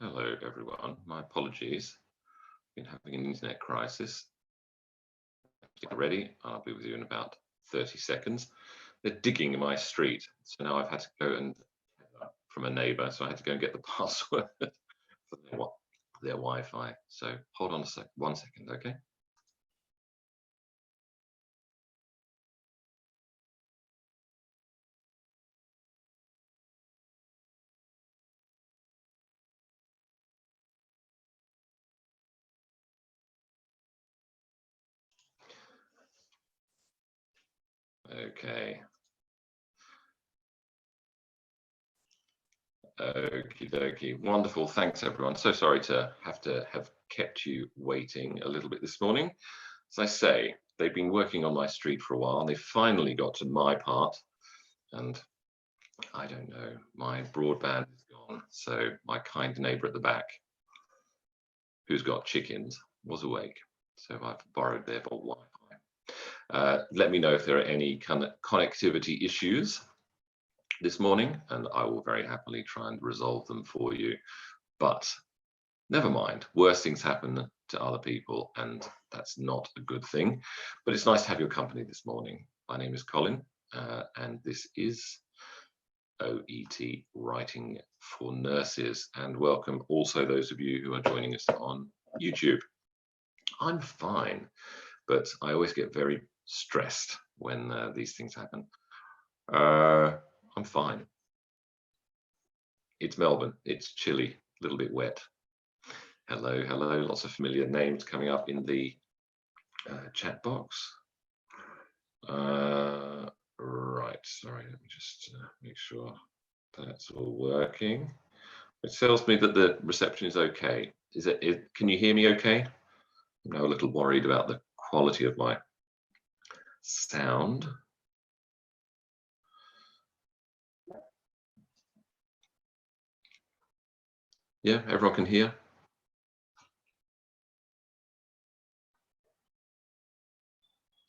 Hello, everyone. My apologies. Been having an internet crisis. Get ready. I'll be with you in about 30 seconds. They're digging in my street, so now I've had to go and from a neighbour, so I had to go and get the password for their Wi-Fi. So hold on a 1 second, okay? Okay. Okie dokie. Wonderful. Thanks, everyone. So sorry to have kept you waiting a little bit this morning. As I say, they've been working on my street for a while, and they finally got to my part. And I don't know, my broadband is gone. So my kind neighbour at the back, who's got chickens, was awake. So I've borrowed their Wi-Fi. Let me know if there are any kind of connectivity issues this morning, and I will very happily try and resolve them for you. But never mind, worse things happen to other people, and that's not a good thing. But it's nice to have your company this morning. My name is Colin, and this is OET Writing for Nurses, and welcome also those of you who are joining us on YouTube. I'm fine, but I always get very stressed when these things happen. I'm fine. It's Melbourne, it's chilly, a little bit wet. Hello, hello, lots of familiar names coming up in the chat box. Right, sorry, let me just make sure that's all working. It tells me that the reception is okay. Can you hear me okay? I'm now a little worried about the quality of my sound. Yeah, everyone can hear?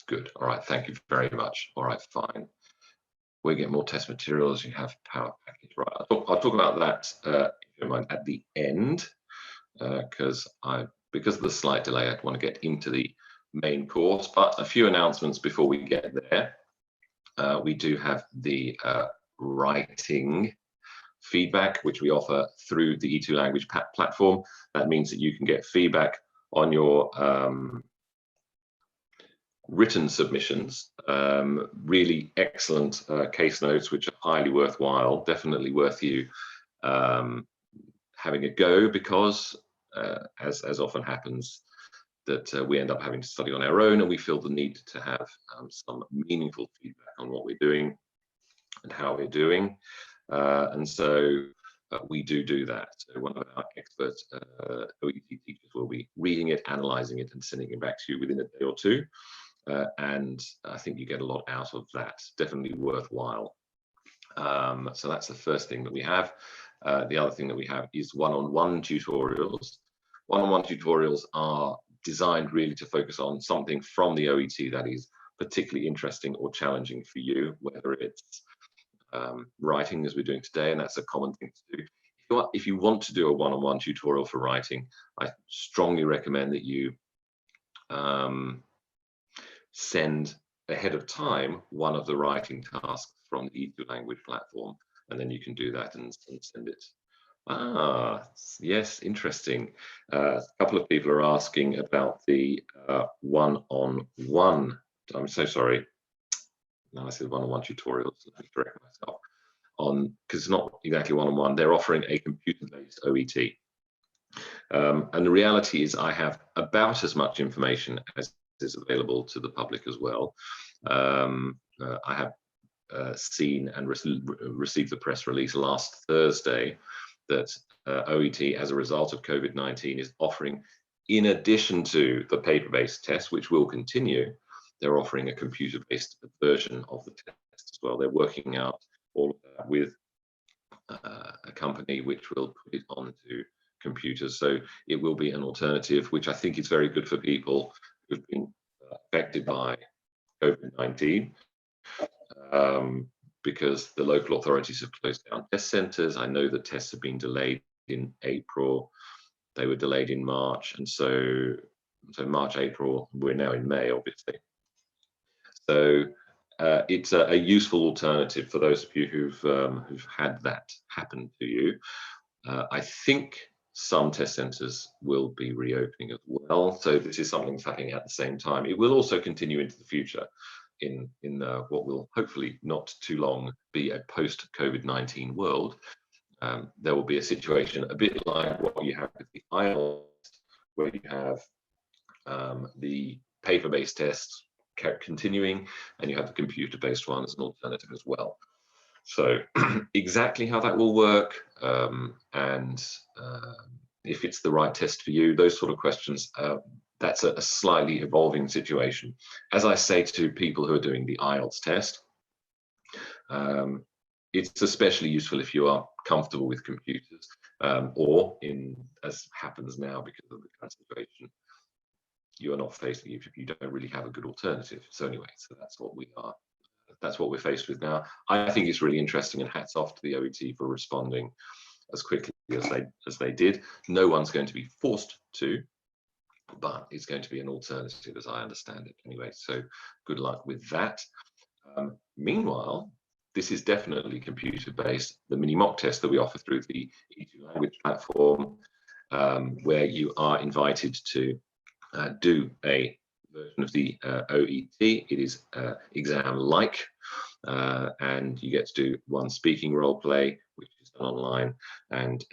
Good. All right. Thank you very much. All right. Fine. We get more test materials. You have power package. Right. I'll talk about that if you don't mind at the end, because of the slight delay, I want to get into the main course. But a few announcements before we get there. We do have the writing feedback, which we offer through the E2 language platform. That means that you can get feedback on your written submissions, really excellent case notes, which are highly worthwhile, definitely worth you having a go, because as often happens, that we end up having to study on our own, and we feel the need to have some meaningful feedback on what we're doing and how we're doing. And so we do that. So one of our expert OET teachers will be reading it, analysing it, and sending it back to you within a day or two. And I think you get a lot out of that. Definitely worthwhile. So that's the first thing that we have. The other thing that we have is one-on-one tutorials. One-on-one tutorials are designed really to focus on something from the OET that is particularly interesting or challenging for you, whether it's writing as we're doing today, and that's a common thing to do. If you want to do a one-on-one tutorial for writing, I strongly recommend that you send ahead of time one of the writing tasks from the E2 language platform, and then you can do that and send it. Yes, interesting. A couple of people are asking about the one-on-one. I'm so sorry. No, I said one-on-one tutorials. Let me correct myself. Because it's not exactly one-on-one. They're offering a computer-based OET. And the reality is I have about as much information as is available to the public as well. I have seen and received the press release last Thursday that OET, as a result of COVID-19, is offering, in addition to the paper-based test, which will continue, they're offering a computer-based version of the test as well. They're working out all of that with a company which will put it onto computers. So it will be an alternative, which I think is very good for people who've been affected by COVID-19, because the local authorities have closed down test centres. I know that tests have been delayed in April, they were delayed in March, and so March, April, we're now in May, obviously. So it's a useful alternative for those of you who've had that happen to you. I think some test centres will be reopening as well, so this is something that's happening at the same time. It will also continue into the future in what will hopefully not too long be a post-COVID-19 world. There will be a situation a bit like what you have with the IELTS, where you have the paper-based tests continuing, and you have the computer-based one as an alternative as well. So exactly how that will work, and if it's the right test for you, those sort of questions, that's a slightly evolving situation. As I say to people who are doing the IELTS test, it's especially useful if you are comfortable with computers, or as happens now because of the current situation, you are not facing if you don't really have a good alternative. So anyway, so that's what we're faced with now. I think it's really interesting, and hats off to the OET for responding as quickly as they did. No one's going to be forced to, but it's going to be an alternative as I understand it anyway. So good luck with that. Meanwhile, this is definitely computer-based, the mini mock test that we offer through the E2 language platform, where you are invited to do a version of the OET. It is exam-like, and you get to do one speaking role play, which is done online and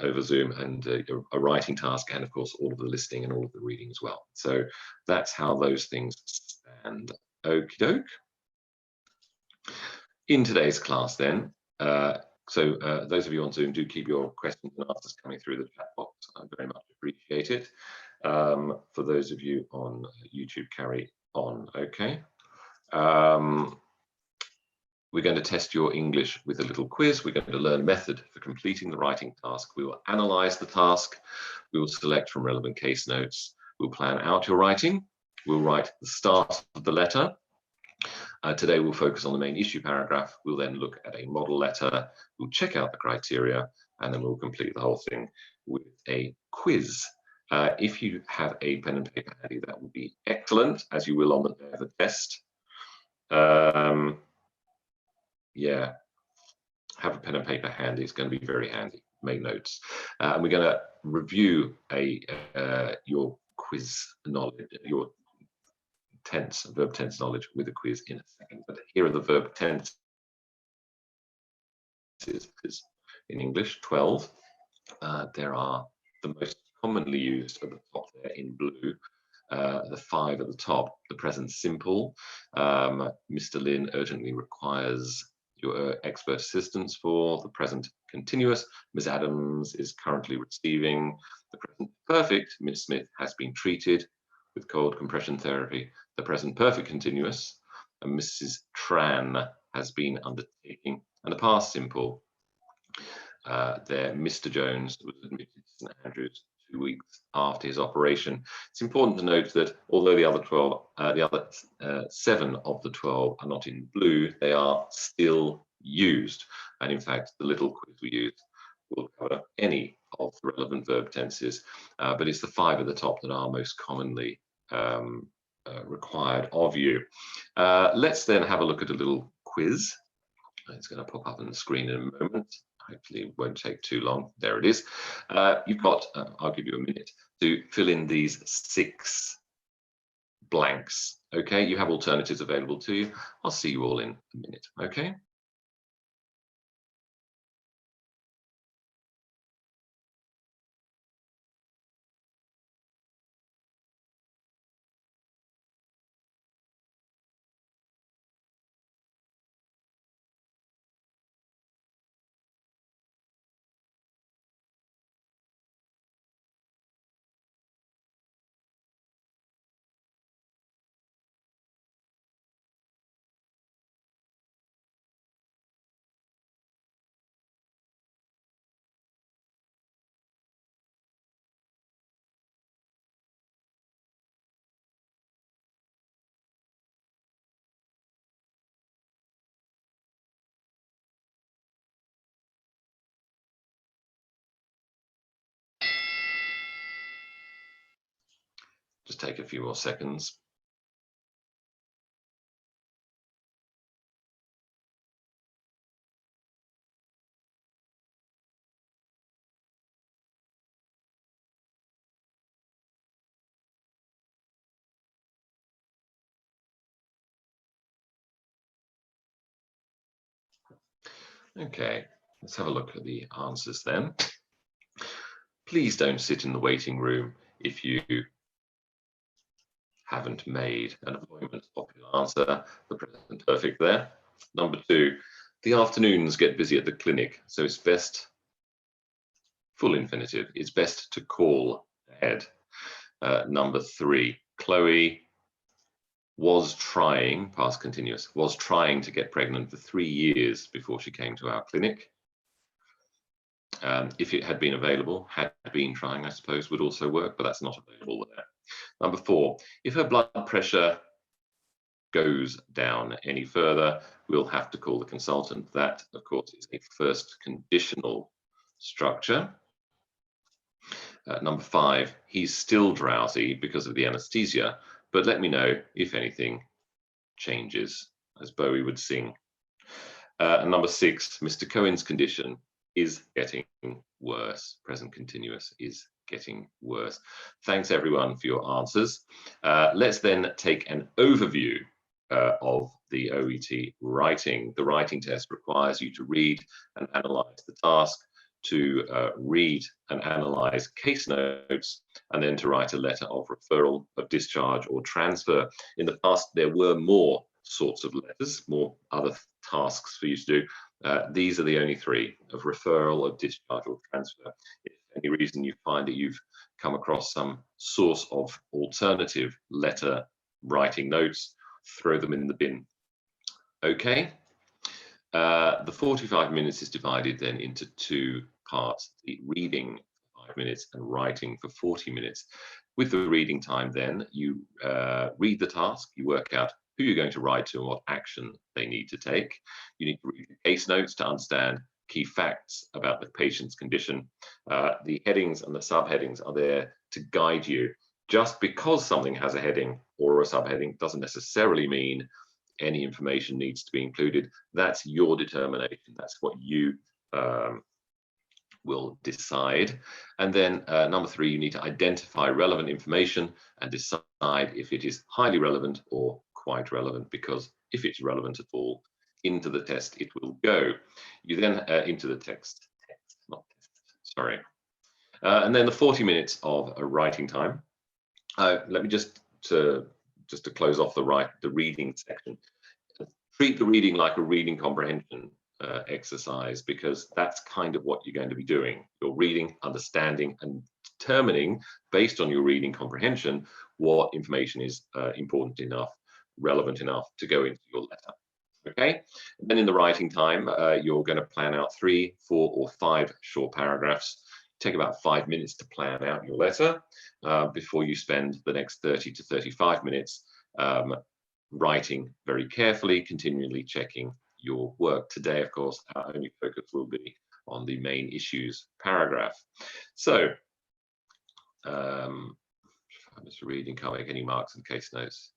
over Zoom, and a writing task, and of course all of the listening and all of the reading as well. So that's how those things stand. Okie doke. In today's class then, those of you on Zoom, do keep your questions and answers coming through the chat box. I very much appreciate it. For those of you on YouTube, carry on, okay? We're going to test your English with a little quiz. We're going to learn a method for completing the writing task. We will analyze the task. We will select from relevant case notes. We'll plan out your writing. We'll write the start of the letter. Today we'll focus on the main issue paragraph. We'll then look at a model letter. We'll check out the criteria, and then we'll complete the whole thing with a quiz. If you have a pen and paper handy, that would be excellent, as you will on the day of the test. Yeah, have a pen and paper handy. It's going to be very handy. Make notes. And we're going to review your quiz knowledge, your verb tense knowledge with a quiz in a second. But here are the verb tenses in English, 12. There are the most commonly used at the top there in blue, the 5 at the top, the present simple. Mr. Lin urgently requires your expert assistance for the present continuous. Ms. Adams is currently receiving the present perfect. Ms. Smith has been treated with cold compression therapy. The present perfect continuous, and Mrs. Tran has been undertaking. And the past simple, there, Mr. Jones was admitted to St Andrews 2 weeks after his operation. It's important to note that although the other 7 of the 12 are not in blue, they are still used. And in fact, the little quiz we used will cover any of the relevant verb tenses, but it's the 5 at the top that are most commonly required of you. Let's then have a look at a little quiz. It's going to pop up on the screen in a moment. Hopefully it won't take too long. There it is. You've got, I'll give you a minute to fill in these 6 blanks. Okay, you have alternatives available to you. I'll see you all in a minute. Okay. Just take a few more seconds. Okay, let's have a look at the answers then. Please don't sit in the waiting room if you haven't made an appointment. Popular answer, the present perfect there. Number 2, the afternoons get busy at the clinic, so it's best, full infinitive, it's best to call ahead. Number 3, Chloe was trying, past continuous, was trying to get pregnant for 3 years before she came to our clinic. If it had been available, had been trying, I suppose, would also work, but that's not available there. Number 4, if her blood pressure goes down any further, we'll have to call the consultant. That, of course, is a first conditional structure. Number 5, he's still drowsy because of the anesthesia, but let me know if anything changes, as Bowie would sing. And number 6, Mr. Cohen's condition is getting worse. Present continuous is getting worse. Thanks everyone for your answers. Let's then take an overview of the OET writing. The writing test requires you to read and analyze the task, to read and analyze case notes, and then to write a letter of referral, of discharge, or transfer. In the past, there were more sorts of letters, more other tasks for you to do. These are the only 3, of referral, of discharge, or transfer. If for any reason you find that you've come across some source of alternative letter writing notes, throw them in the bin. Okay. The 45 minutes is divided then into 2 parts, the reading for 5 minutes and writing for 40 minutes. With the reading time then, you read the task, you work out who you're going to write to and what action they need to take. You need to read the case notes to understand key facts about the patient's condition. The headings and the subheadings are there to guide you. Just because something has a heading or a subheading doesn't necessarily mean any information needs to be included. That's your determination. That's what you will decide. And then number 3, you need to identify relevant information and decide if it is highly relevant or quite relevant, because if it's relevant at all, into the test it will go. You then into the text, not test, sorry. And then the 40 minutes of writing time. Let me just to close off the reading section. Treat the reading like a reading comprehension exercise, because that's kind of what you're going to be doing. You're reading, understanding, and determining, based on your reading comprehension, what information is important enough, relevant enough to go into your letter. Okay, and then in the writing time, you're going to plan out 3, 4, or 5 short paragraphs. Take about 5 minutes to plan out your letter before you spend the next 30 to 35 minutes writing very carefully, continually checking your work. Today, of course, our only focus will be on the main issues paragraph. So, I'm just reading, can't make any marks and case notes.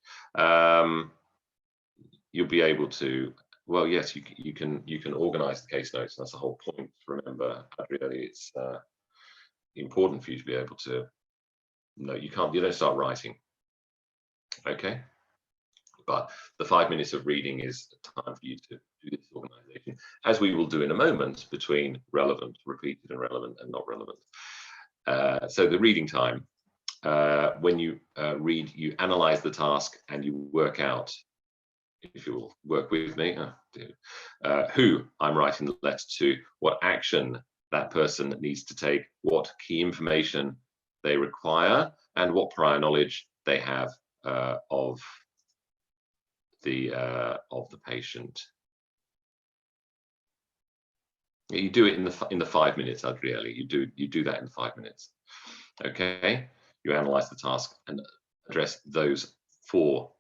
You'll be able to, well, yes, you can organize the case notes. That's the whole point. Remember, really, it's important for you to be able to, no, you don't start writing. Okay. But the 5 minutes of reading is time for you to do this organization, as we will do in a moment, between relevant, repeated, and relevant, and not relevant. So the reading time, when you read, you analyze the task and you work out, if you will work with me, who I'm writing the letter to, what action that person needs to take, what key information they require, and what prior knowledge they have of the patient. You do it in the 5 minutes, Adriele. You do that in 5 minutes. Okay, you analyze the task and address those 4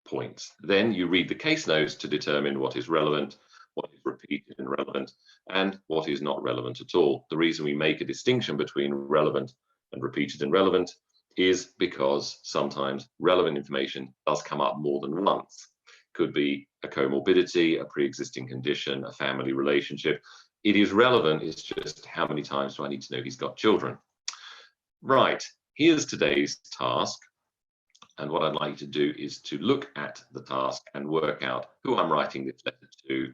points. Then you read the case notes to determine what is relevant, what is repeated and relevant, and what is not relevant at all. The reason we make a distinction between relevant and repeated and relevant is because sometimes relevant information does come up more than once. Could be a comorbidity, a pre-existing condition, a family relationship. It is relevant, it's just how many times do I need to know he's got children? Right, here's today's task. And what I'd like you to do is to look at the task and work out who I'm writing this letter to.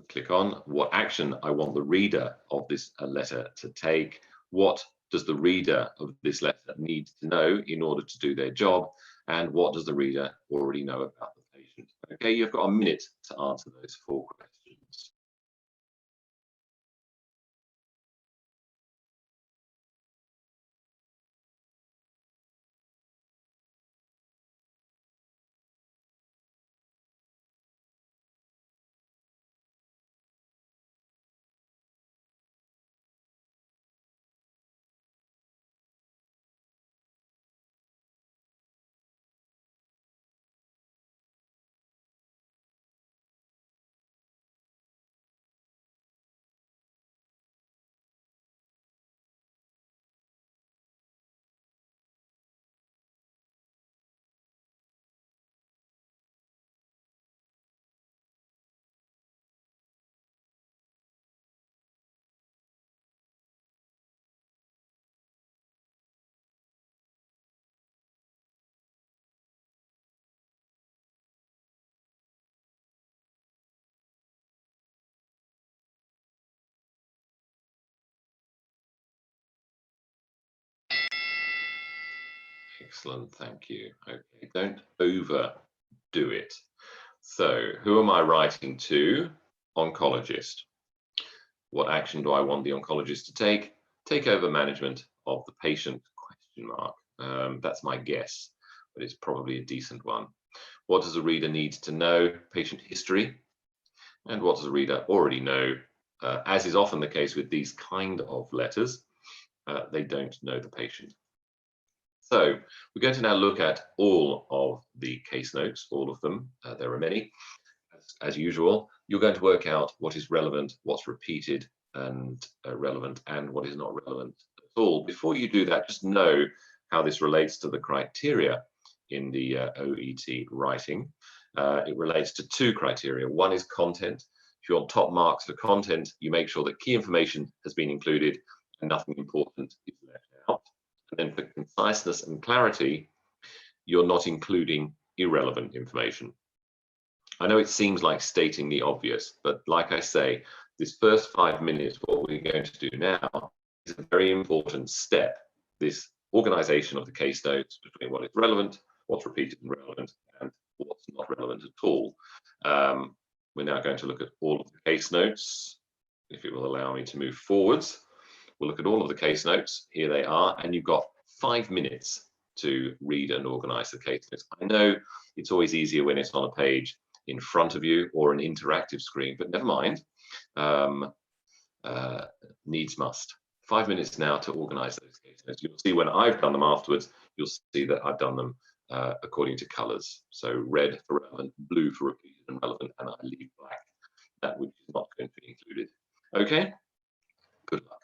Click on what action I want the reader of this letter to take. What does the reader of this letter need to know in order to do their job? And what does the reader already know about the patient? Okay, you've got a minute to answer those 4 questions. Excellent, thank you. Okay, don't overdo it. So, who am I writing to? Oncologist. What action do I want the oncologist to take? Take over management of the patient, question mark. That's my guess, but it's probably a decent one. What does the reader need to know? Patient history. And what does the reader already know? As is often the case with these kind of letters, they don't know the patient. So we're going to now look at all of the case notes, all of them. There are many. As usual, you're going to work out what is relevant, what's repeated and relevant, and what is not relevant at all. Before you do that, just know how this relates to the criteria in the OET writing. It relates to 2 criteria. One is content. If you want top marks for content, you make sure that key information has been included and nothing important is left out. And then for conciseness and clarity, you're not including irrelevant information. I know it seems like stating the obvious, but like I say, this first 5 minutes, what we're going to do now is a very important step, this organization of the case notes between what is relevant, what's repeated and relevant, and what's not relevant at all. We're now going to look at all of the case notes. If it will allow me to move forwards, we'll look at all of the case notes. Here they are, and you've got 5 minutes to read and organize the case notes. I know it's always easier when it's on a page in front of you or an interactive screen, but never mind. Needs must. 5 minutes now to organize those case notes. You'll see when I've done them afterwards, you'll see that I've done them according to colors. So red for relevant, blue for repeated and relevant, and I leave black, that which is not going to be included. Okay, good luck.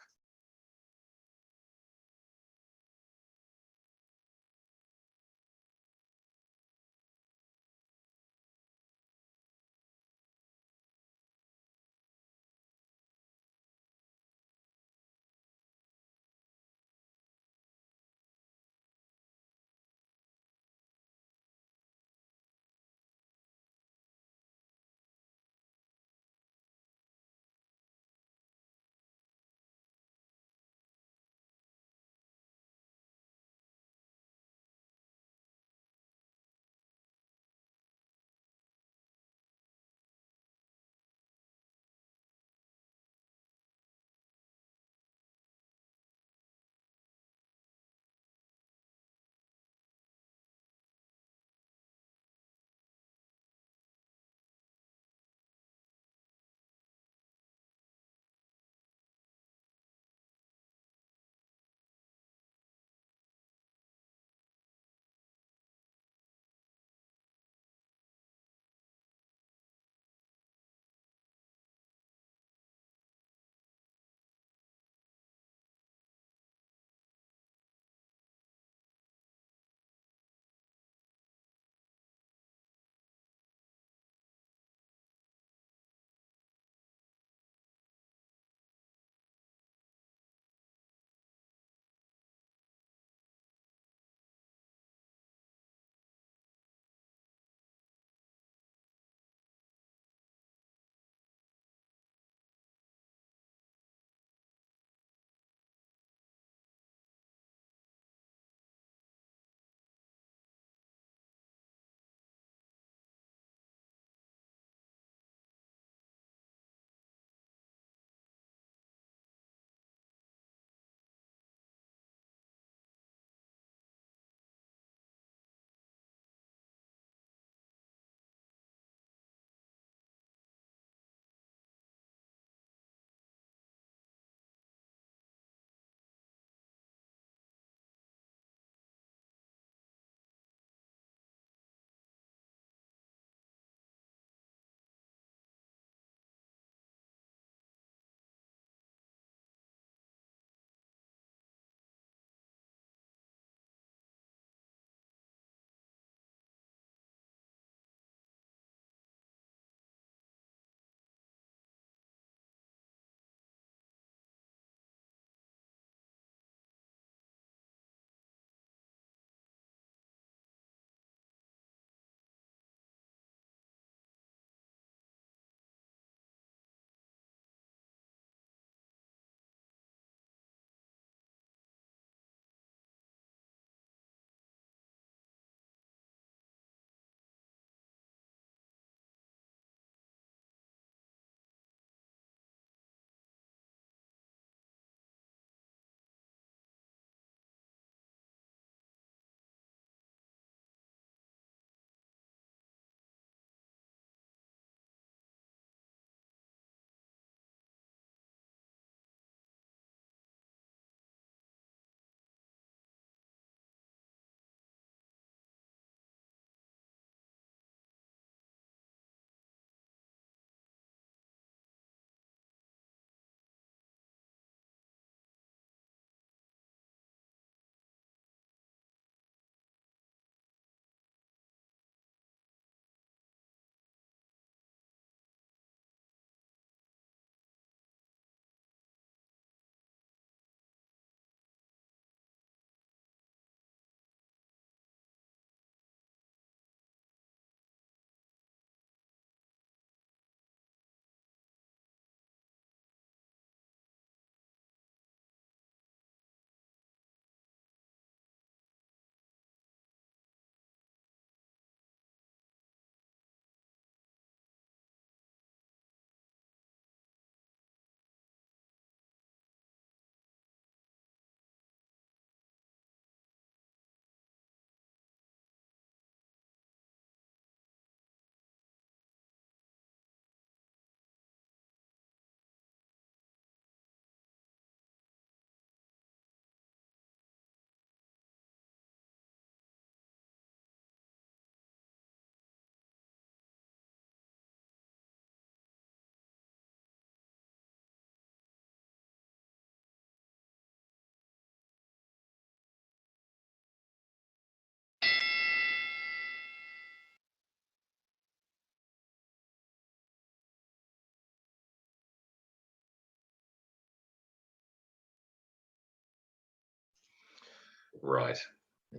Right.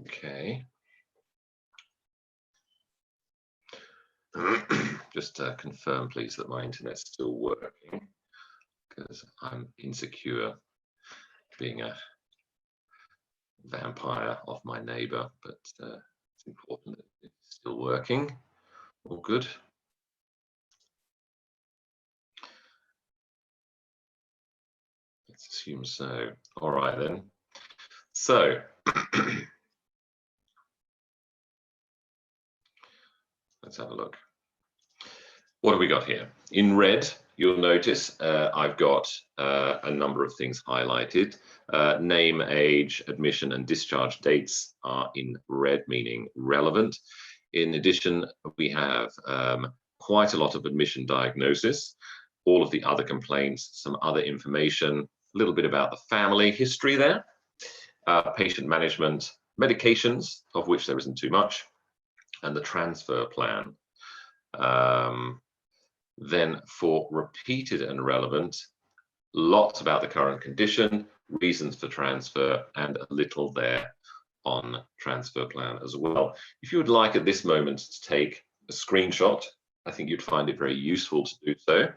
Okay. Just confirm, please, that my internet's still working, because I'm insecure being a vampire of my neighbor, but it's important that it's still working. All good. Let's assume so. All right, then. So, let's have a look. What have we got here? In red, you'll notice I've got a number of things highlighted. Name, age, admission, and discharge dates are in red, meaning relevant. In addition, we have quite a lot of admission diagnosis, all of the other complaints, some other information, a little bit about the family history there, patient management, medications, of which there isn't too much, and the transfer plan. Then for repeated and relevant, lots about the current condition, reasons for transfer, and a little there on transfer plan as well. If you would like at this moment to take a screenshot, I think you'd find it very useful to do so.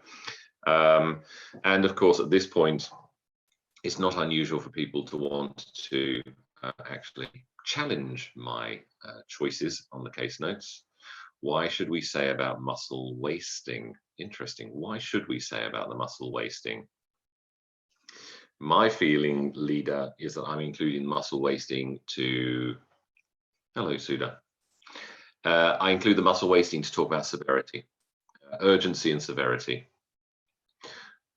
And of course, at this point, it's not unusual for people to want to actually challenge my choices on the case notes. Why should we say about muscle wasting? Interesting. Why should we say about the muscle wasting? My feeling, leader, is that I'm including muscle wasting to... Hello, Suda. I include the muscle wasting to talk about severity, urgency and severity.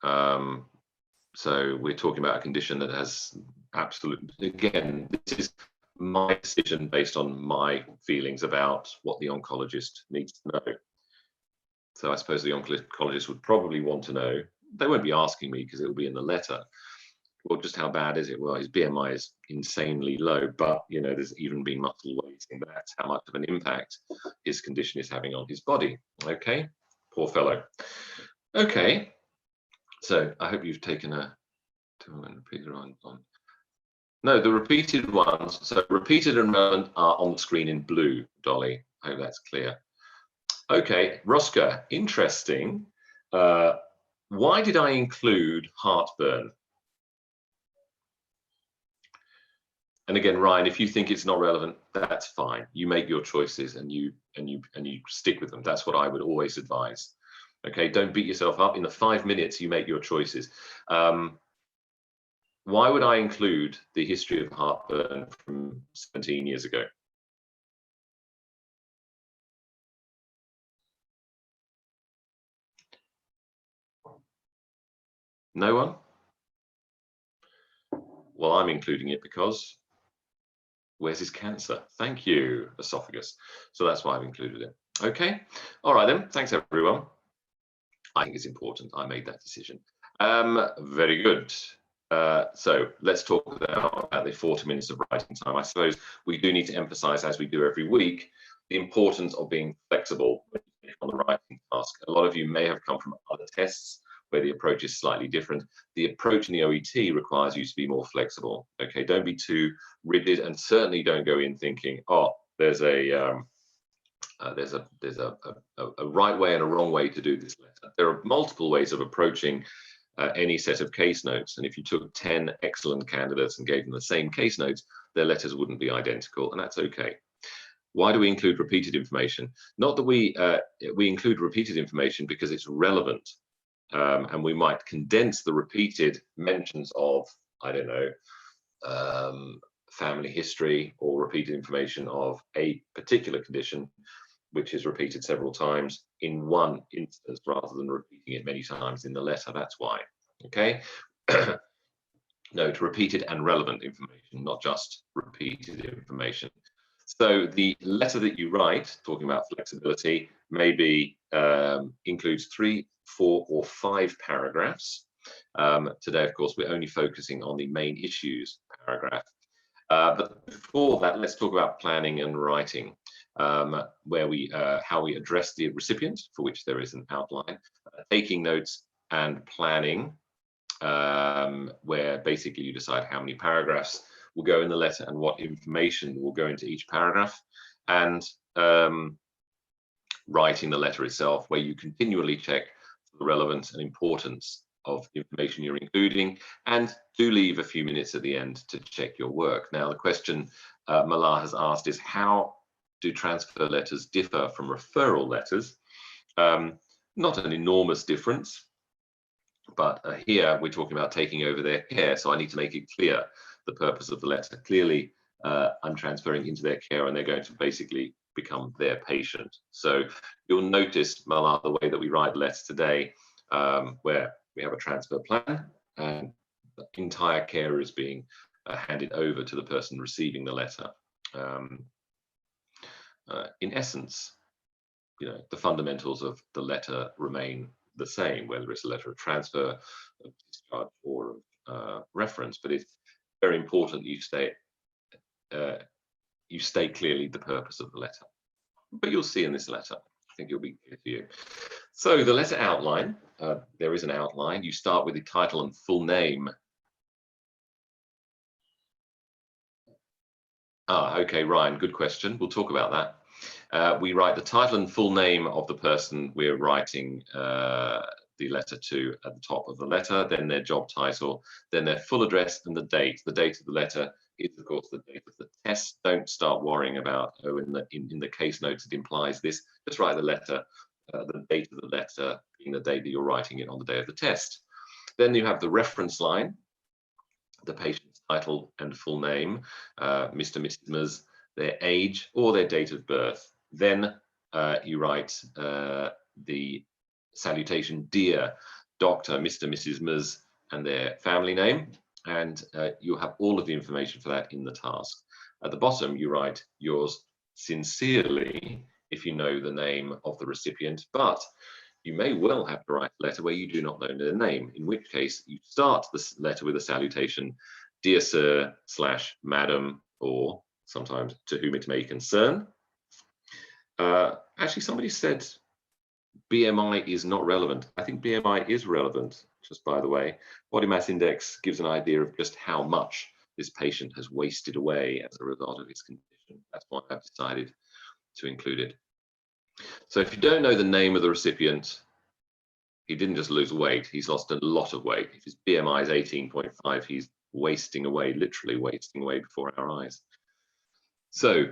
So we're talking about a condition that has absolute, again, this is my decision based on my feelings about what the oncologist needs to know. So I suppose the oncologist would probably want to know, they won't be asking me because it will be in the letter, well, just how bad is it? Well, his BMI is insanely low, but you know, there's even been muscle wasting. That's how much of an impact his condition is having on his body. Okay, poor fellow. Okay, so I hope you've taken a repeated on. No, the repeated ones. So repeated and relevant are on the screen in blue, Dolly. I hope that's clear. Okay, Rosca, interesting. Why did I include heartburn? And again, Ryan, if you think it's not relevant, that's fine. You make your choices and you stick with them. That's what I would always advise. Okay, don't beat yourself up. In the 5 minutes, you make your choices. Why would I include the history of heartburn from 17 years ago? No one? Well, I'm including it because where's his cancer? Thank you, esophagus. So that's why I've included it. Okay, all right then. Thanks everyone. I think it's important. I made that decision. Very good. So let's talk now about the 40 minutes of writing time. I suppose we do need to emphasize, as we do every week, the importance of being flexible on the writing task. A lot of you may have come from other tests where the approach is slightly different. The approach in the OET requires you to be more flexible. Okay, don't be too rigid, and certainly don't go in thinking, oh, there's a right way and a wrong way to do this letter. There are multiple ways of approaching any set of case notes, and if you took 10 excellent candidates and gave them the same case notes, their letters wouldn't be identical, and that's okay. Why do we include repeated information? Not that we include repeated information because it's relevant, and we might condense the repeated mentions of, I don't know, family history, or repeated information of a particular condition which is repeated several times in one instance rather than repeating it many times in the letter. That's why. Okay. Note, repeated and relevant information, not just repeated information. So the letter that you write, talking about flexibility, maybe includes 3, 4, or 5 paragraphs. Today, of course, we're only focusing on the main issues paragraph. But before that, let's talk about planning and writing, where how we address the recipient, for which there is an outline, taking notes, and planning, where basically you decide how many paragraphs will go in the letter and what information will go into each paragraph, and writing the letter itself, where you continually check the relevance and importance of information you're including, and do leave a few minutes at the end to check your work. Now, the question Malar has asked is, how do transfer letters differ from referral letters? Not an enormous difference, but here we're talking about taking over their care, so I need to make it clear the purpose of the letter. Clearly, I'm transferring into their care and they're going to basically become their patient. So you'll notice, Malar, the way that we write letters today, where we have a transfer plan and the entire care is being handed over to the person receiving the letter. In essence, the fundamentals of the letter remain the same, whether it's a letter of transfer, of discharge, or of reference. But it's very important you state clearly the purpose of the letter. But you'll see in this letter, I think it'll be clear to you. So the letter outline, there is an outline. You start with the title and full name. Okay, Ryan, good question. We'll talk about that. We write the title and full name of the person we're writing the letter to at the top of the letter, then their job title, then their full address and the date. The date of the letter is, of course, the date of the test. Don't start worrying about, in the case notes it implies this. Just write the letter, the date of the letter being the date that you're writing it on the day of the test. Then you have the reference line, the patient's title and full name, Mr. Mrs. Ms, their age or their date of birth. Then you write the salutation, dear Dr. Mr. Mrs. Ms, and their family name, and you'll have all of the information for that in the task. At the bottom, you write yours sincerely if you know the name of the recipient, but you may well have to write a letter where you do not know their name, in which case you start the letter with a salutation, dear sir / madam, or sometimes to whom it may concern. Actually, somebody said BMI is not relevant. I think BMI is relevant, just by the way. Body mass index gives an idea of just how much this patient has wasted away as a result of his condition. That's why I've decided to include it. So if you don't know the name of the recipient, he didn't just lose weight, he's lost a lot of weight. If his BMI is 18.5, he's wasting away, literally wasting away before our eyes. So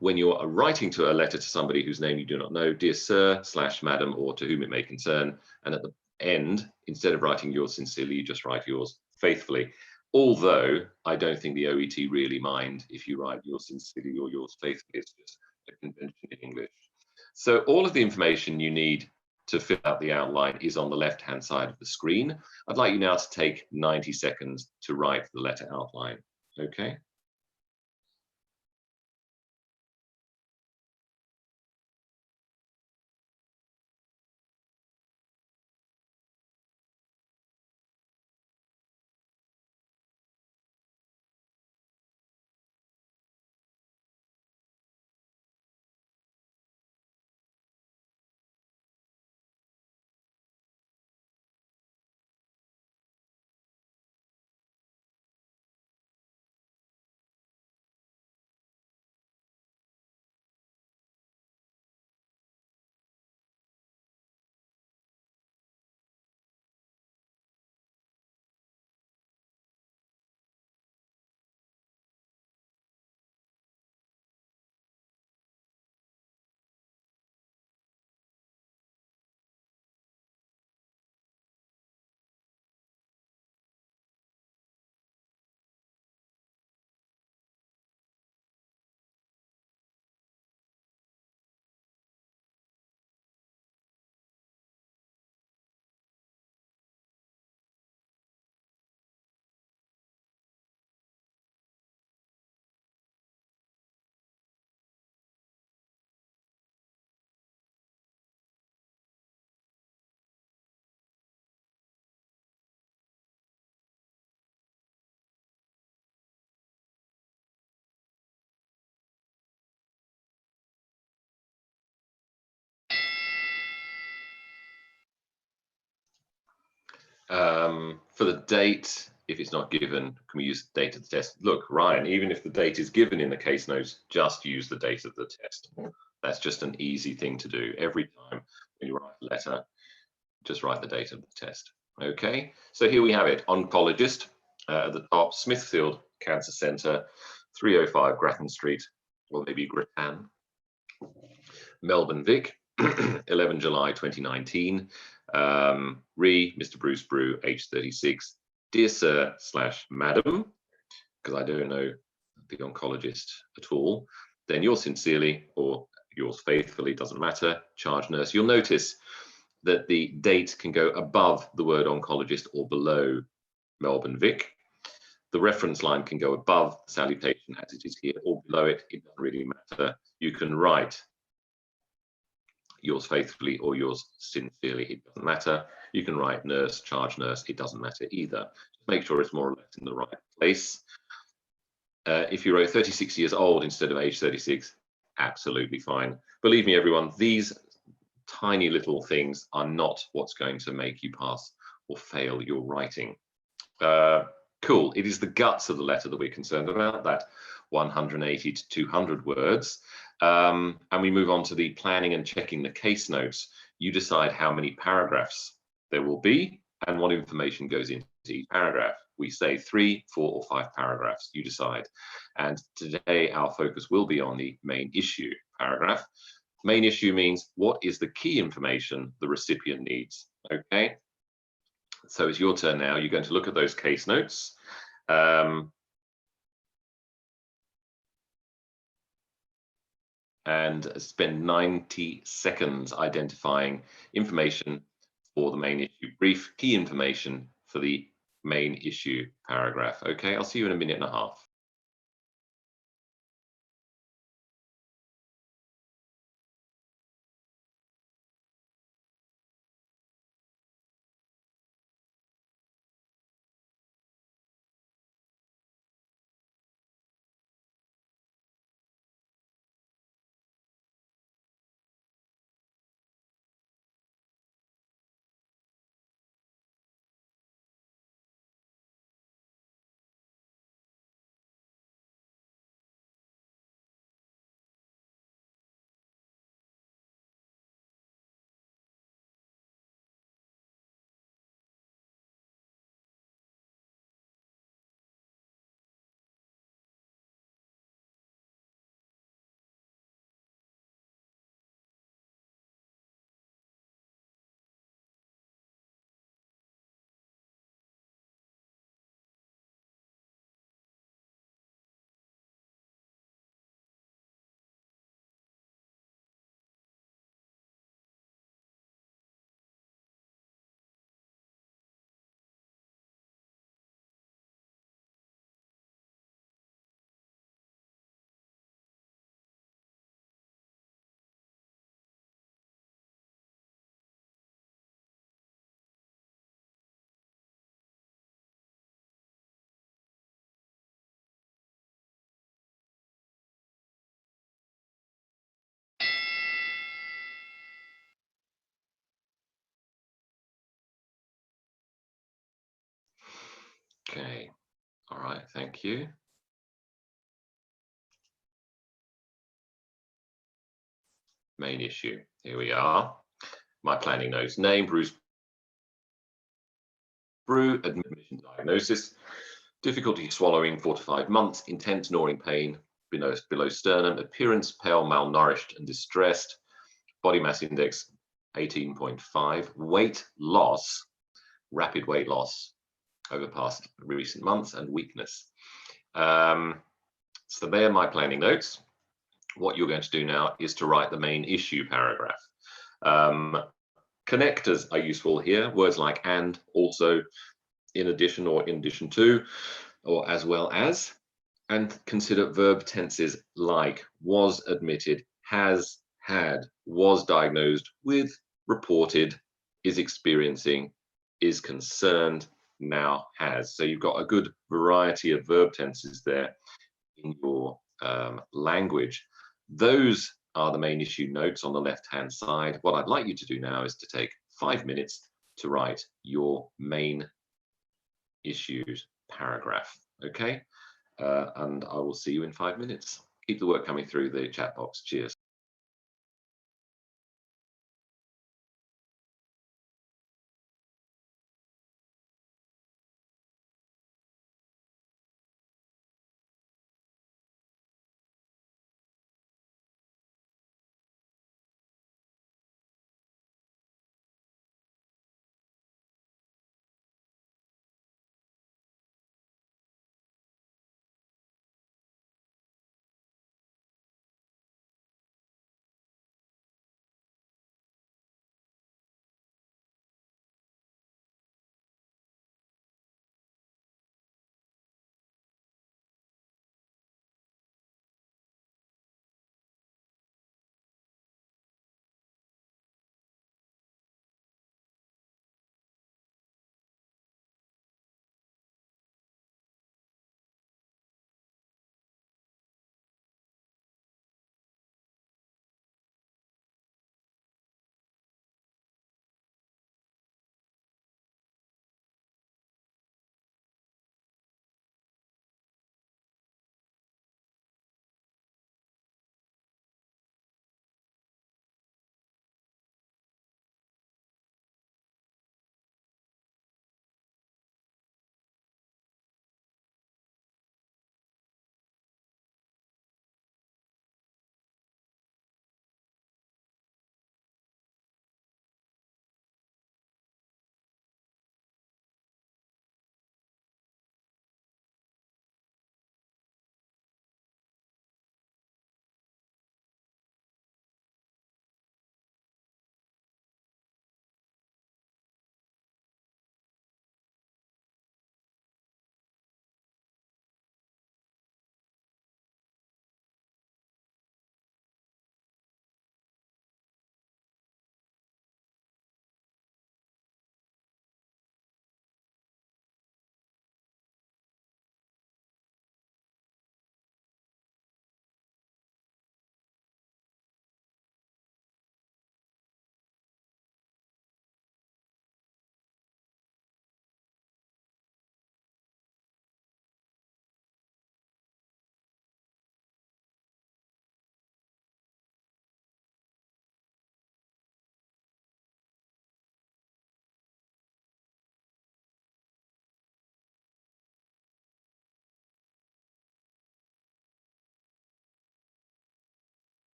when you're writing to a letter to somebody whose name you do not know, dear sir / madam, or to whom it may concern, and at the end, instead of writing yours sincerely, you just write yours faithfully. Although I don't think the OET really mind if you write yours sincerely or yours faithfully. It's just a convention in English. So all of the information you need to fill out the outline is on the left-hand side of the screen. I'd like you now to take 90 seconds to write the letter outline. Okay. For the date, if it's not given, can we use the date of the test? Look, Ryan, even if the date is given in the case notes, just use the date of the test. That's just an easy thing to do. Every time when you write a letter, just write the date of the test. Okay, so here we have it. Oncologist at the top, Smithfield Cancer Centre, 305 Grattan Street, or maybe Grattan, Melbourne Vic, 11 July 2019. Mr. Bruce Brew, age 36. Dear Sir / Madam, because I don't know the oncologist at all, then yours sincerely or yours faithfully, doesn't matter, charge nurse. You'll notice that the date can go above the word oncologist or below Melbourne Vic. The reference line can go above the salutation as it is here or below it. It doesn't really matter. You can write yours faithfully or yours sincerely. It doesn't matter. You can write nurse, charge nurse. It doesn't matter either. Just make sure it's more or less in the right place. If you wrote 36 years old instead of age 36, absolutely fine. Believe me, everyone, these tiny little things are not what's going to make you pass or fail your writing. Cool. It is the guts of the letter that we're concerned about, that 180 to 200 words. And we move on to the planning and checking the case notes. You decide how many paragraphs there will be and what information goes into each paragraph. We say 3, 4, or 5 paragraphs, you decide. And today our focus will be on the main issue paragraph. Main issue means what is the key information the recipient needs, okay? So it's your turn now. You're going to look at those case notes. And spend 90 seconds identifying information for the main issue brief, key information for the main issue paragraph. Okay, I'll see you in a minute and a half. Okay, all right, thank you. Main issue, here we are. My planning notes: name, Bruce Brew, admission diagnosis, difficulty swallowing 4 to 5 months, intense gnawing pain below sternum, appearance pale, malnourished and distressed, body mass index 18.5, weight loss, rapid weight loss over past recent months, and weakness. So they are my planning notes. What you're going to do now is to write the main issue paragraph. Connectors are useful here, words like and, also, in addition, or in addition to, or as well as, and consider verb tenses like was admitted, has had, was diagnosed with, reported, is experiencing, is concerned, now has. So you've got a good variety of verb tenses there in your language. Those are the main issue notes on the left-hand side. What I'd like you to do now is to take 5 minutes to write your main issues paragraph. Okay, and I will see you in 5 minutes. Keep the work coming through the chat box. Cheers.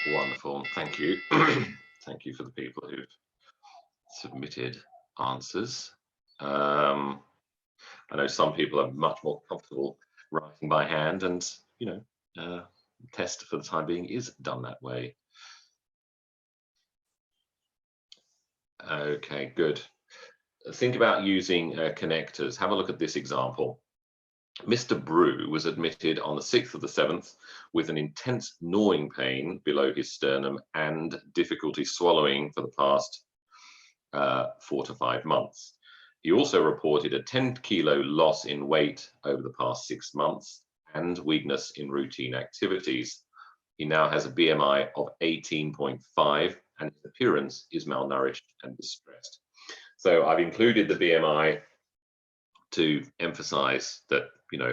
Wonderful, thank you. Thank you for the people who've submitted answers. I know some people are much more comfortable writing by hand, and test for the time being is done that way. Okay, good. Think about using connectors. Have a look at this example. Mr. Brew was admitted on the 6th of the 7th with an intense gnawing pain below his sternum and difficulty swallowing for the past 4 to 5 months. He also reported a 10-kilo loss in weight over the past 6 months and weakness in routine activities. He now has a BMI of 18.5 and his appearance is malnourished and distressed. So I've included the BMI to emphasize that,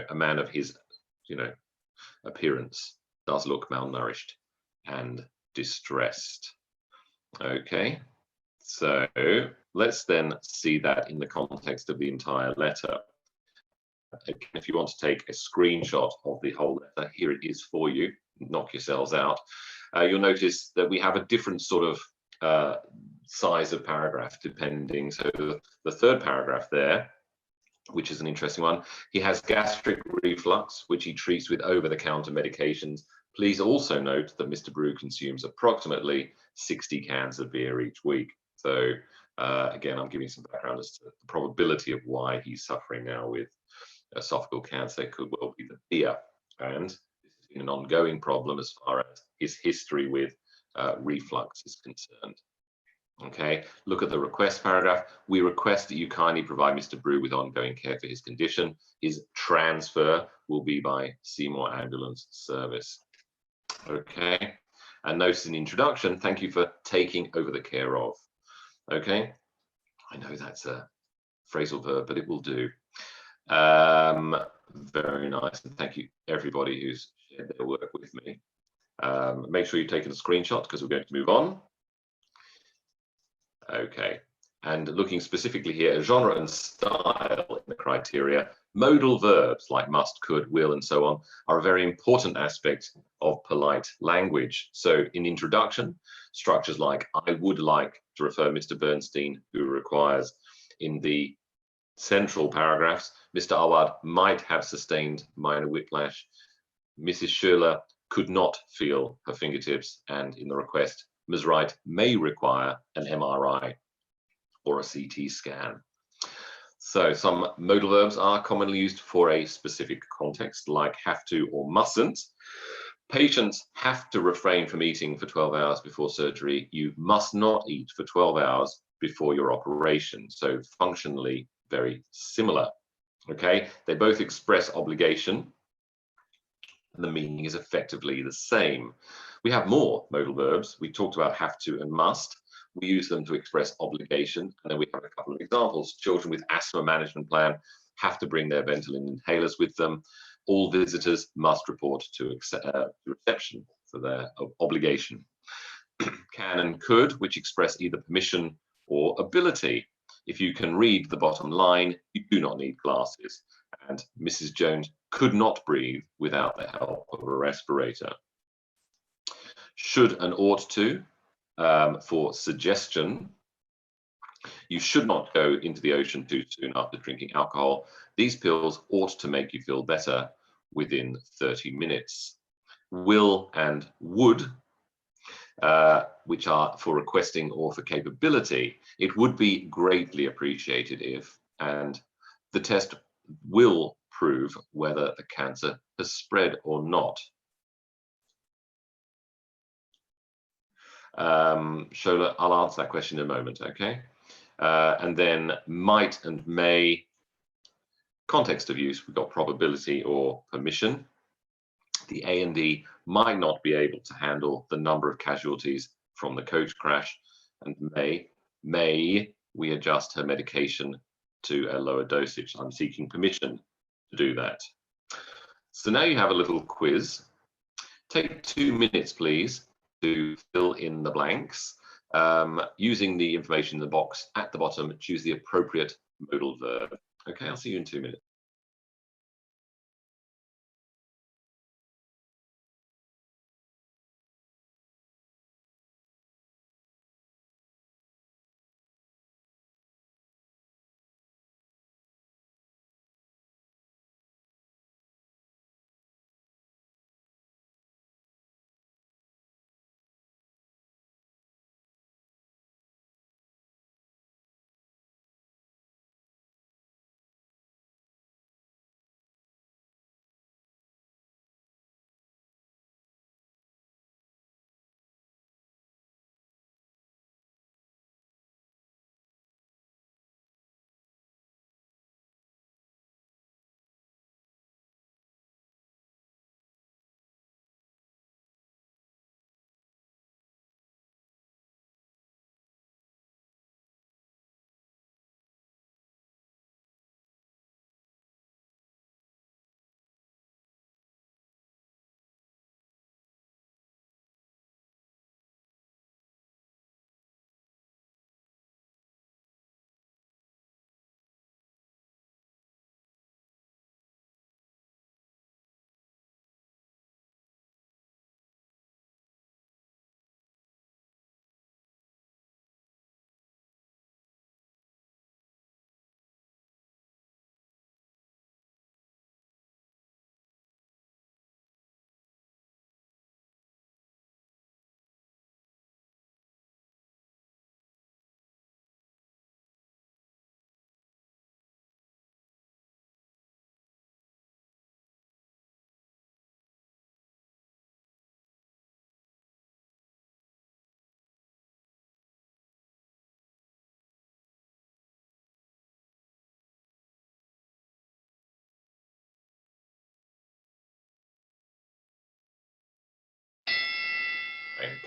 a man of his, appearance does look malnourished and distressed. Okay, so let's then see that in the context of the entire letter. Again, if you want to take a screenshot of the whole letter, here it is for you. Knock yourselves out. You'll notice that we have a different sort of size of paragraph depending. So the third paragraph there, which is an interesting one, he has gastric reflux, which he treats with over-the-counter medications. Please also note that Mr. Brew consumes approximately 60 cans of beer each week. So again, I'm giving some background as to the probability of why he's suffering now with esophageal cancer. It could well be the beer, and this has been an ongoing problem as far as his history with reflux is concerned. Okay, look at the request paragraph. We request that you kindly provide Mr. Brew with ongoing care for his condition. His transfer will be by Seymour Ambulance Service. Okay, and notice in the introduction, thank you for taking over the care of. Okay, I know that's a phrasal verb, but it will do. Very nice, and thank you everybody who's shared their work with me. Make sure you've taken a screenshot because we're going to move on. Okay, and looking specifically here at genre and style in the criteria, modal verbs like must, could, will, and so on are a very important aspect of polite language. So in introduction, structures like I would like to refer Mr. Bernstein, who requires. In the central paragraphs, Mr. Awad might have sustained minor whiplash. Mrs. Schürler could not feel her fingertips, and in the request, Ms. Wright may require an MRI or a CT scan. So some modal verbs are commonly used for a specific context, like have to or mustn't. Patients have to refrain from eating for 12 hours before surgery. You must not eat for 12 hours before your operation. So functionally very similar. Okay, they both express obligation, and the meaning is effectively the same. We have more modal verbs. We talked about have to and must. We use them to express obligation, and then we have a couple of examples. Children with asthma management plan have to bring their Ventolin inhalers with them. All visitors must report to reception for their obligation. Can and could, which express either permission or ability. If you can read the bottom line, you do not need glasses. And Mrs. Jones could not breathe without the help of a respirator. Should and ought to, for suggestion. You should not go into the ocean too soon after drinking alcohol. These pills ought to make you feel better within 30 minutes. Will and would, which are for requesting or for capability. It would be greatly appreciated if, and the test will prove whether the cancer has spread or not. Shola, I'll answer that question in a moment, okay? And then might and may, context of use, we've got probability or permission. The A&E might not be able to handle the number of casualties from the coach crash, and may we adjust her medication to a lower dosage. I'm seeking permission to do that. So now you have a little quiz. Take 2 minutes, please, to fill in the blanks. Using the information in the box at the bottom, choose the appropriate modal verb. Okay, I'll see you in 2 minutes.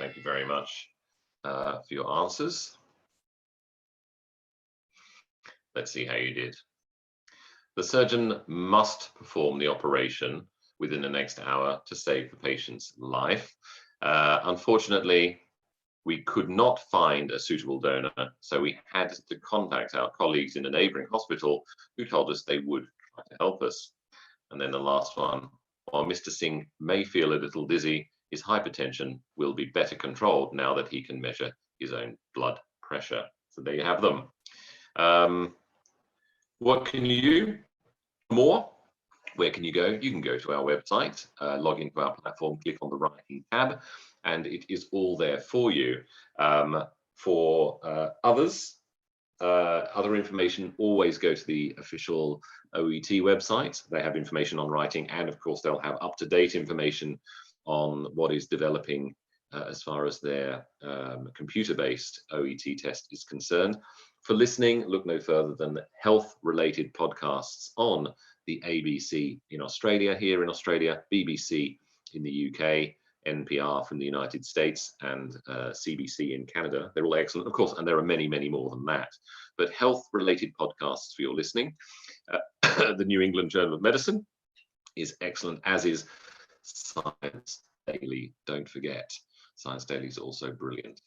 Thank you very much for your answers. Let's see how you did. The surgeon must perform the operation within the next hour to save the patient's life. Unfortunately, we could not find a suitable donor, so we had to contact our colleagues in a neighbouring hospital who told us they would try to help us. And then the last one, while Mr. Singh may feel a little dizzy, his hypertension will be better controlled now that he can measure his own blood pressure. So there you have them. What can you do more? Where can you go? You can go to our website, log into our platform, click on the writing tab, and it is all there for you. For other information, always go to the official OET website. They have information on writing, and of course they'll have up-to-date information on what is developing as far as their computer-based OET test is concerned. For listening, look no further than health-related podcasts on the ABC in Australia, here in Australia, BBC in the UK, NPR from the United States, and CBC in Canada. They're all excellent, of course, and there are many, many more than that. But health-related podcasts for your listening. The New England Journal of Medicine is excellent, as is Science Daily. Don't forget, Science Daily is also brilliant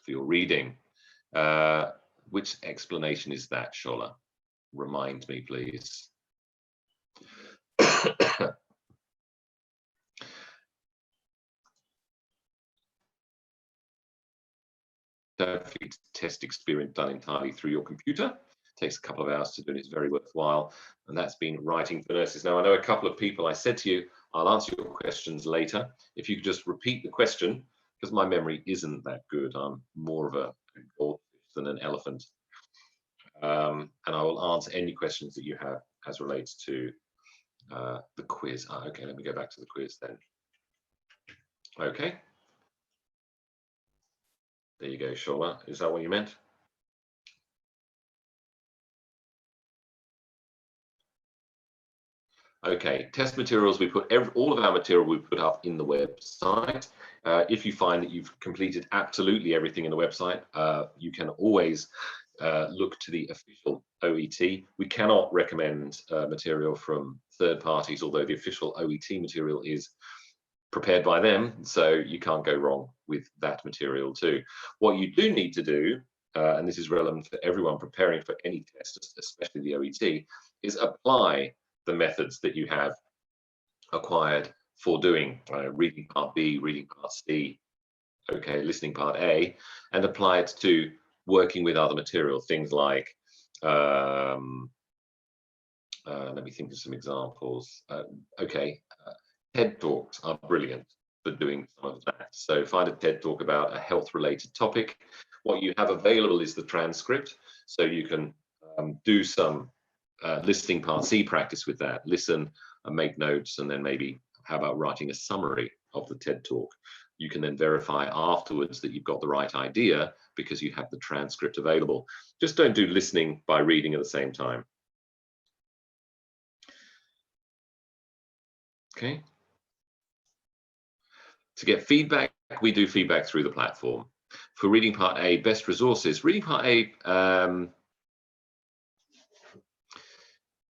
for your reading. Which explanation is that, Shola? Remind me, please. Don't forget test experience done entirely through your computer. It takes a couple of hours to do, and it's very worthwhile. And that's been writing for nurses. Now, I know a couple of people, I said to you, I'll answer your questions later. If you could just repeat the question, because my memory isn't that good. I'm more of a goldfish than an elephant. And I will answer any questions that you have as relates to the quiz. Okay, let me go back to the quiz then. Okay. There you go, Shola. Is that what you meant? Okay, test materials, we put all of our material we put up in the website. If you find that you've completed absolutely everything in the website, you can always look to the official OET. We cannot recommend material from third parties, although the official OET material is prepared by them, so you can't go wrong with that material too. What you do need to do, and this is relevant for everyone preparing for any test, especially the OET, is apply the methods that you have acquired for doing reading part B, reading part C, okay, listening part A, and apply it to working with other material, things like, let me think of some examples. TED Talks are brilliant for doing some of that. So find a TED Talk about a health-related topic. What you have available is the transcript, so you can do some listening part C practice with that, listen and make notes, and then maybe how about writing a summary of the TED Talk. You can then verify afterwards that you've got the right idea because you have the transcript available. Just don't do listening by reading at the same time. Okay. To get feedback, we do feedback through the platform. For reading part A, best resources. Reading part A,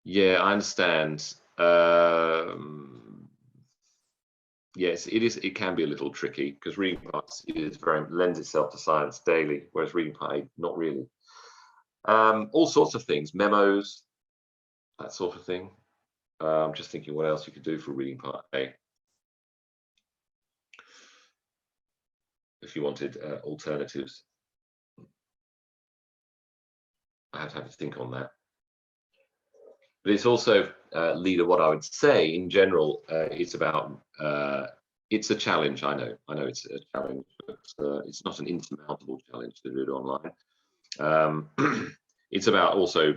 yeah, I understand. Yes, it can be a little tricky because reading part C lends itself to Science Daily, whereas reading part A, not really. All sorts of things, memos, that sort of thing. I'm just thinking what else you could do for reading part A. If you wanted alternatives, I have to think on that. But it's also, Leader, what I would say in general, it's about, it's a challenge, I know it's a challenge, but it's not an insurmountable challenge to do it online. It's about also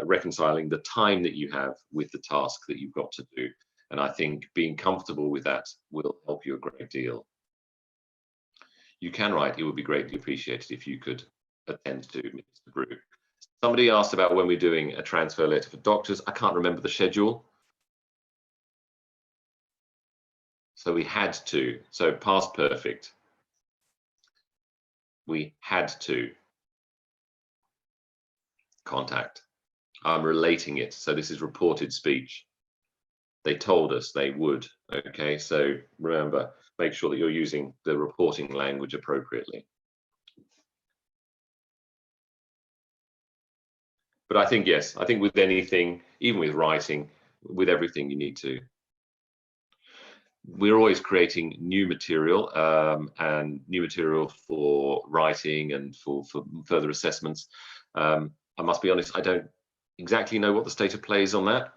reconciling the time that you have with the task that you've got to do. And I think being comfortable with that will help you a great deal. You can write, it would be greatly appreciated if you could attend to Mr. Brew. Somebody asked about when we're doing a transfer letter for doctors. I can't remember the schedule. So we had to, so past perfect. We had to contact. I'm relating it. So this is reported speech. They told us they would. Okay, so remember, make sure that you're using the reporting language appropriately. But I think, yes, I think with anything, even with writing, with everything, you need to. We're always creating new material and new material for writing and for further assessments. I must be honest, I don't exactly know what the state of play is on that,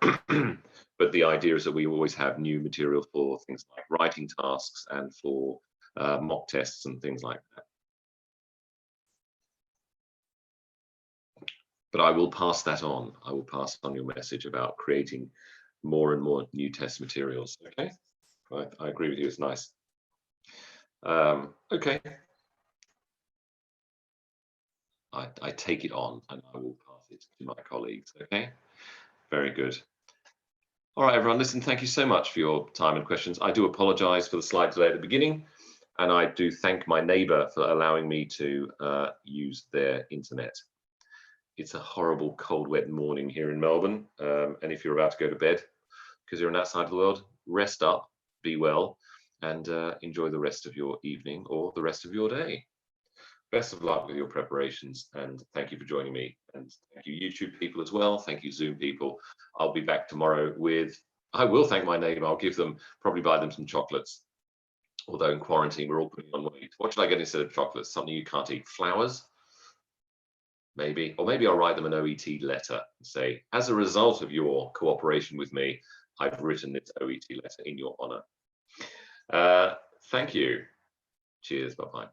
but the idea is that we always have new material for things like writing tasks and for mock tests and things like that. But I will pass that on. I will pass on your message about creating more and more new test materials. Okay, I agree with you. It's nice. Okay, I take it on and I will pass it to my colleagues. Okay, very good. All right, everyone. Listen, thank you so much for your time and questions. I do apologize for the slight delay at the beginning, and I do thank my neighbor for allowing me to use their internet. It's a horrible, cold, wet morning here in Melbourne. And if you're about to go to bed because you're on that side of the world, rest up, be well, and enjoy the rest of your evening or the rest of your day. Best of luck with your preparations, and thank you for joining me. And thank you, YouTube people as well. Thank you, Zoom people. I'll be back tomorrow with, I will thank my neighbor. I'll give them, probably buy them some chocolates. Although in quarantine, we're all putting on weight. What should I get instead of chocolates? Something you can't eat. Flowers? Maybe, or maybe I'll write them an OET letter and say, as a result of your cooperation with me, I've written this OET letter in your honor. Thank you. Cheers. Bye-bye.